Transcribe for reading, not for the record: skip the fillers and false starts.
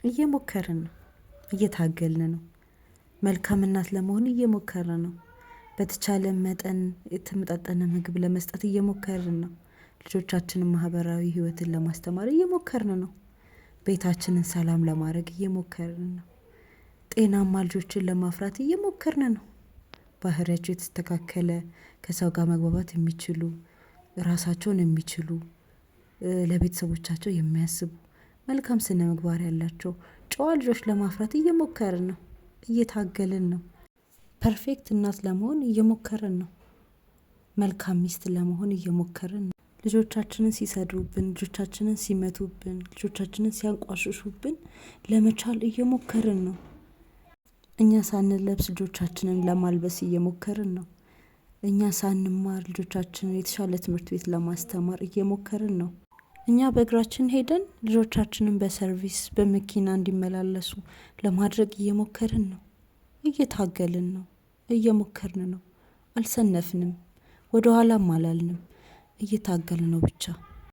እየሞከርን ነው፣ እየታገልን ነው። መልካም እናት ለመሆን እየሞከርን ነው። በተቻለ መጠን የተመጣጠነ ምግብ ለመስጠት እየሞከርን ነው። ልጆቻችንን ማህበራዊ ህይወትን ለማስተማር እየሞከርን ነው። ቤታችንን ሰላም ለማድረግ እየሞከርን ነው። ጤናማ ልጆችን ለማፍራት እየሞከርን ነው። ባህሪያቸው የተስተካከለ፣ ከሰው ጋር መግባባት የሚችሉ፣ ራሳቸውን የሚችሉ፣ ለቤተሰቦቻቸው የሚያስቡ፣ መልካም ስነ ምግባር ያላቸው ጨዋ ልጆች ለማፍራት እየሞከርን ነው። እየታገልን ነው። ፐርፌክት እናት ለመሆን እየሞከርን ነው። መልካም ሚስት ለመሆን እየሞከርን ነው። ልጆቻችንን ሲሰድቡብን፣ ልጆቻችንን ሲመቱብን፣ ልጆቻችንን ሲያንቋሽሹብን ለመቻል እየሞከርን ነው። እኛ ሳንለብስ ልጆቻችንን ለማልበስ እየሞከርን ነው። እኛ ሳንማር ልጆቻችንን የተሻለ ትምህርት ቤት ለማስተማር እየሞከርን ነው። እኛ በእግራችን ሄደን ልጆቻችንን በሰርቪስ በመኪና እንዲመላለሱ ለማድረግ እየሞከርን ነው። እየታገልን ነው። እየሞከርን ነው። አልሰነፍንም። ወደ ኋላም አላልንም። እየታገልን ነው ብቻ።